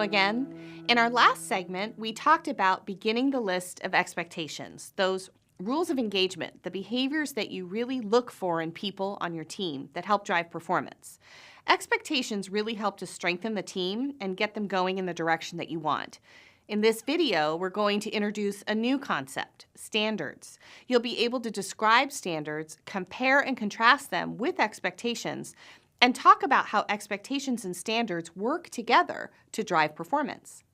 again. In our last segment, we talked about beginning the list of expectations, those rules of engagement, the behaviors that you really look for in people on your team that help drive performance. Expectations really help to strengthen the team and get them going in the direction that you want. In this video, we're going to introduce a new concept, standards. You'll be able to describe standards, compare and contrast them with expectations, and talk about how expectations and standards work together to drive performance.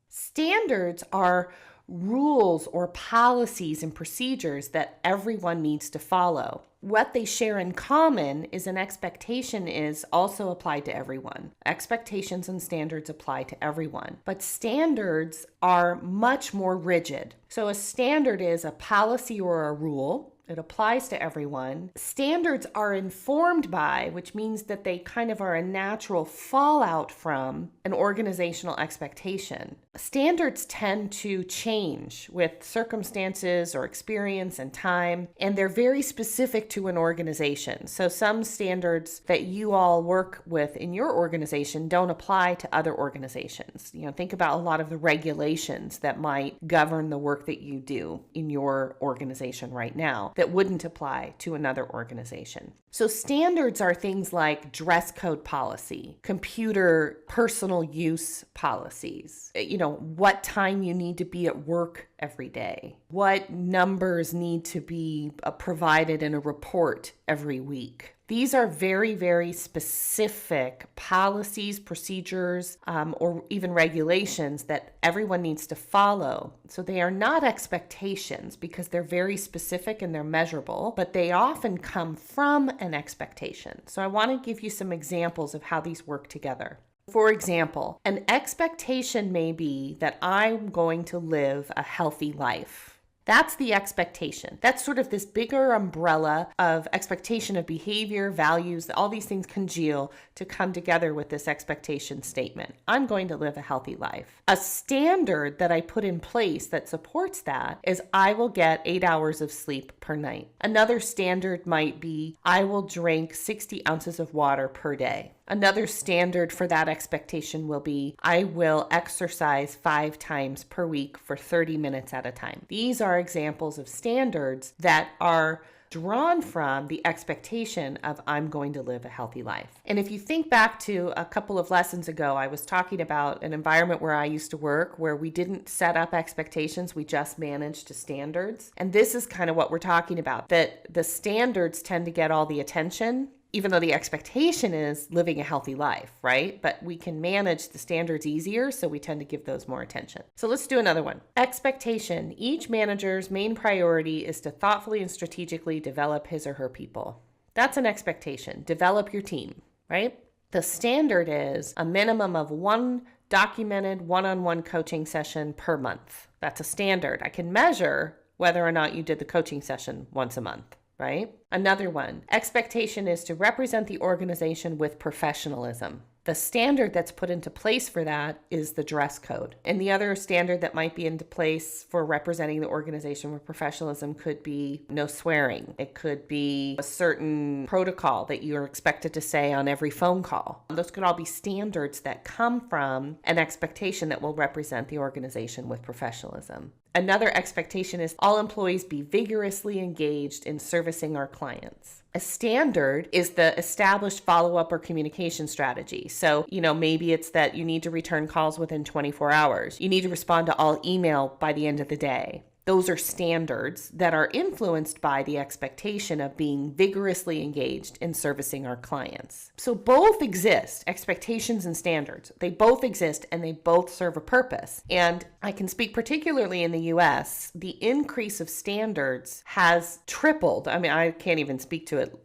Standards are rules or policies and procedures that everyone needs to follow. What they share in common is an expectation is also applied to everyone. Expectations and standards apply to everyone, but standards are much more rigid. So a standard is a policy or a rule. It applies to everyone. Standards are informed by, which means that they kind of are a natural fallout from an organizational expectation. Standards tend to change with circumstances or experience and time, and they're very specific to an organization. So some standards that you all work with in your organization don't apply to other organizations. Think about a lot of the regulations that might govern the work that you do in your organization right now that wouldn't apply to another organization. So standards are things like dress code policy, computer personal use policies, what time you need to be at work every day, what numbers need to be provided in a report every week. These are very, very specific policies, procedures, or even regulations that everyone needs to follow. So they are not expectations because they're very specific and they're measurable, but they often come from an expectation. So I want to give you some examples of how these work together. For example, an expectation may be that I'm going to live a healthy life. That's the expectation. That's sort of this bigger umbrella of expectation of behavior, values, all these things congeal to come together with this expectation statement. I'm going to live a healthy life. A standard that I put in place that supports that is I will get 8 hours of sleep per night. Another standard might be I will drink 60 ounces of water per day. Another standard for that expectation will be I will exercise 5 times per week for 30 minutes at a time. These are examples of standards that are drawn from the expectation of I'm going to live a healthy life. And if you think back to a couple of lessons ago, I was talking about an environment where I used to work where we didn't set up expectations, we just managed to standards. And this is kind of what we're talking about, that the standards tend to get all the attention, even though the expectation is living a healthy life, right? But we can manage the standards easier, so we tend to give those more attention. So let's do another one. Expectation. Each manager's main priority is to thoughtfully and strategically develop his or her people. That's an expectation. Develop your team, right? The standard is a minimum of 1 documented one-on-one coaching session per month. That's a standard. I can measure whether or not you did the coaching session once a month. Right? Another one, expectation is to represent the organization with professionalism. The standard that's put into place for that is the dress code. And the other standard that might be into place for representing the organization with professionalism could be no swearing. It could be a certain protocol that you're expected to say on every phone call. Those could all be standards that come from an expectation that will represent the organization with professionalism. Another expectation is all employees be vigorously engaged in servicing our clients. A standard is the established follow-up or communication strategy. So, maybe it's that you need to return calls within 24 hours. You need to respond to all email by the end of the day. Those are standards that are influenced by the expectation of being vigorously engaged in servicing our clients. So both exist, expectations and standards. They both exist and they both serve a purpose. And I can speak particularly in the US, the increase of standards has tripled. I mean, I can't even speak to it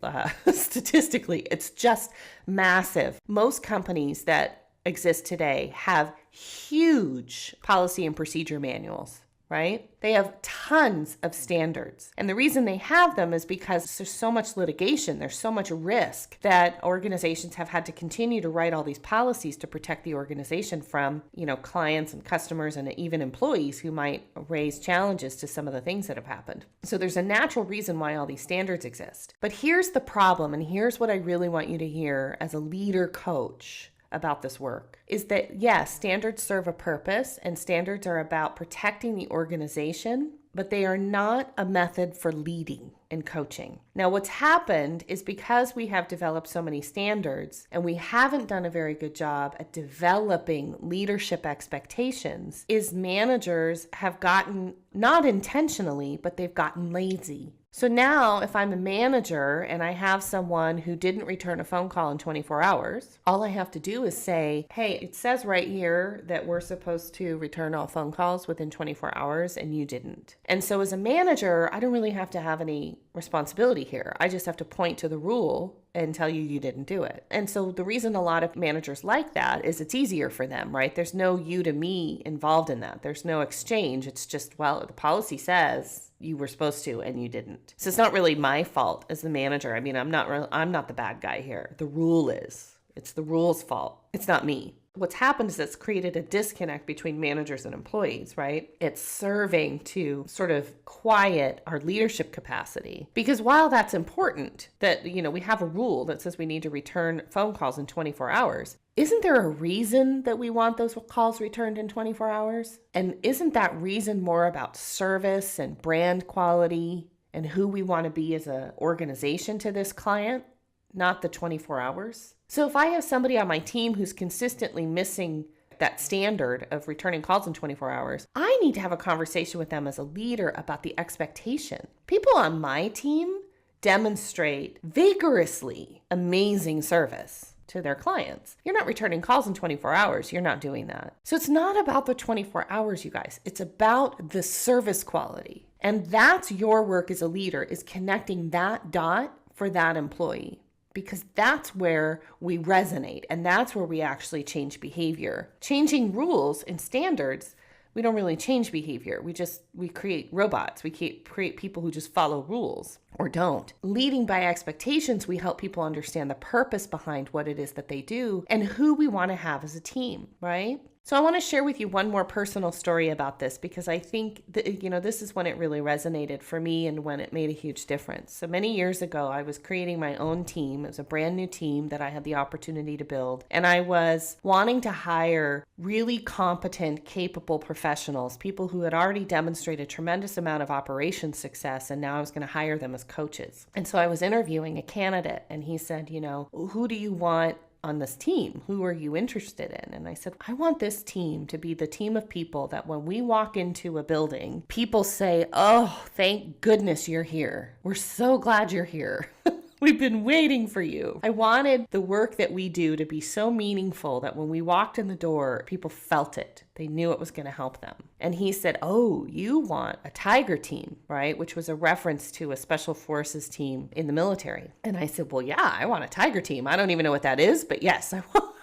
statistically. It's just massive. Most companies that exist today have huge policy and procedure manuals. Right? They have tons of standards. And the reason they have them is because there's so much litigation, there's so much risk that organizations have had to continue to write all these policies to protect the organization from, clients and customers and even employees who might raise challenges to some of the things that have happened. So there's a natural reason why all these standards exist. But here's the problem, and here's what I really want you to hear as a leader coach about this work is that, yes, standards serve a purpose and standards are about protecting the organization, but they are not a method for leading and coaching. Now, what's happened is because we have developed so many standards and we haven't done a very good job at developing leadership expectations, is managers have gotten, not intentionally, but they've gotten lazy. So now if I'm a manager and I have someone who didn't return a phone call in 24 hours, all I have to do is say, hey, it says right here that we're supposed to return all phone calls within 24 hours and you didn't. And so as a manager, I don't really have to have any responsibility here. I just have to point to the rule and tell you didn't do it. And so the reason a lot of managers like that is it's easier for them, right? There's no you to me involved in that. There's no exchange. It's just, well, the policy says you were supposed to and you didn't. So it's not really my fault as the manager. I mean, I'm not the bad guy here. The rule is. It's the rule's fault. It's not me. What's happened is it's created a disconnect between managers and employees, right? It's serving to sort of quiet our leadership capacity. Because while that's important that, we have a rule that says we need to return phone calls in 24 hours, isn't there a reason that we want those calls returned in 24 hours? And isn't that reason more about service and brand quality and who we want to be as an organization to this client, not the 24 hours? So if I have somebody on my team who's consistently missing that standard of returning calls in 24 hours, I need to have a conversation with them as a leader about the expectation. People on my team demonstrate vigorously amazing service to their clients. You're not returning calls in 24 hours. You're not doing that. So it's not about the 24 hours, you guys. It's about the service quality. And that's your work as a leader, is connecting that dot for that employee. Because that's where we resonate and that's where we actually change behavior. Changing rules and standards, we don't really change behavior. We create robots. We create people who just follow rules or don't. Leading by expectations, we help people understand the purpose behind what it is that they do and who we want to have as a team, right? So I want to share with you one more personal story about this because I think that, this is when it really resonated for me and when it made a huge difference. So many years ago, I was creating my own team. It was a brand new team that I had the opportunity to build. And I was wanting to hire really competent, capable professionals, people who had already demonstrated tremendous amount of operation success. And now I was going to hire them as coaches. And so I was interviewing a candidate and he said, who do you want on this team? Who are you interested in? And I said, I want this team to be the team of people that when we walk into a building, people say, oh, thank goodness you're here. We're so glad you're here. We've been waiting for you. I wanted the work that we do to be so meaningful that when we walked in the door, people felt it. They knew it was going to help them. And he said, oh, you want a Tiger team, right? Which was a reference to a special forces team in the military. And I said, well, yeah, I want a Tiger team. I don't even know what that is, but yes,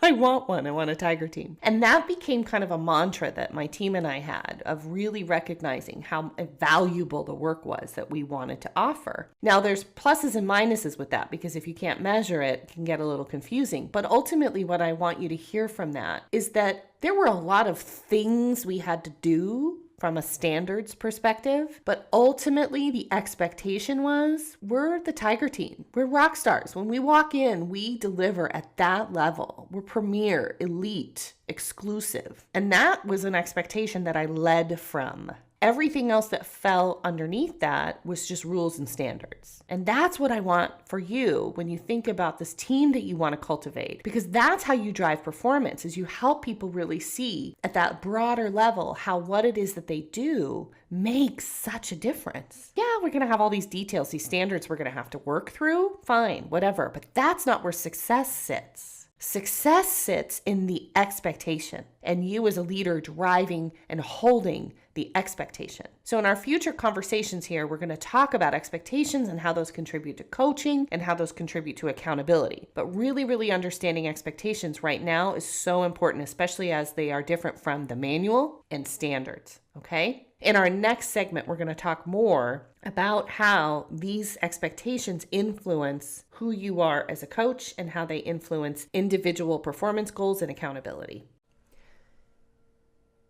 I want one. I want a Tiger team. And that became kind of a mantra that my team and I had of really recognizing how valuable the work was that we wanted to offer. Now, there's pluses and minuses with that because if you can't measure it, it can get a little confusing. But ultimately, what I want you to hear from that is that there were a lot of things we had to do from a standards perspective, but ultimately the expectation was we're the Tiger team. We're rock stars. When we walk in, we deliver at that level. We're premier, elite, exclusive. And that was an expectation that I led from. Everything else that fell underneath that was just rules and standards. And that's what I want for you when you think about this team that you want to cultivate, because that's how you drive performance, is you help people really see at that broader level how what it is that they do makes such a difference. Yeah, we're going to have all these details, these standards we're going to have to work through. Fine, whatever. But that's not where success sits. Success sits in the expectation and you as a leader driving and holding the expectation. So in our future conversations here, we're going to talk about expectations and how those contribute to coaching and how those contribute to accountability. But really, really understanding expectations right now is so important, especially as they are different from the manual and standards. Okay? In our next segment, we're going to talk more about how these expectations influence who you are as a coach and how they influence individual performance goals and accountability.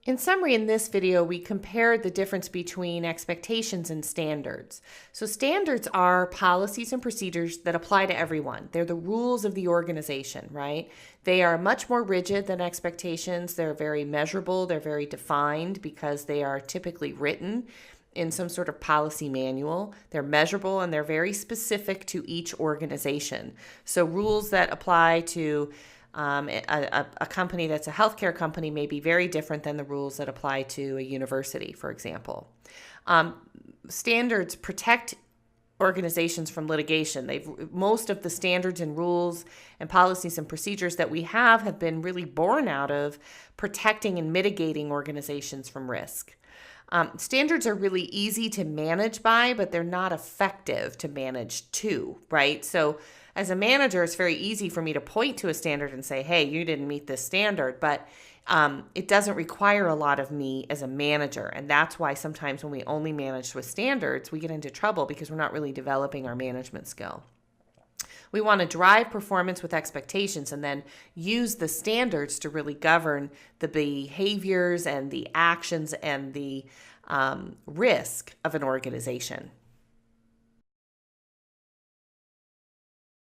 In summary, in this video, we compared the difference between expectations and standards. So standards are policies and procedures that apply to everyone. They're the rules of the organization, right? They are much more rigid than expectations. They're very measurable. They're very defined because they are typically written in some sort of policy manual. They're measurable and they're very specific to each organization. So rules that apply to a company that's a healthcare company may be very different than the rules that apply to a university, for example. Standards protect organizations from litigation. Most of the standards and rules and policies and procedures that we have been really born out of protecting and mitigating organizations from risk. Standards are really easy to manage by, but they're not effective to manage to, right? So as a manager, it's very easy for me to point to a standard and say, hey, you didn't meet this standard, but it doesn't require a lot of me as a manager. And that's why sometimes when we only manage with standards, we get into trouble because we're not really developing our management skill. We want to drive performance with expectations and then use the standards to really govern the behaviors and the actions and the risk of an organization.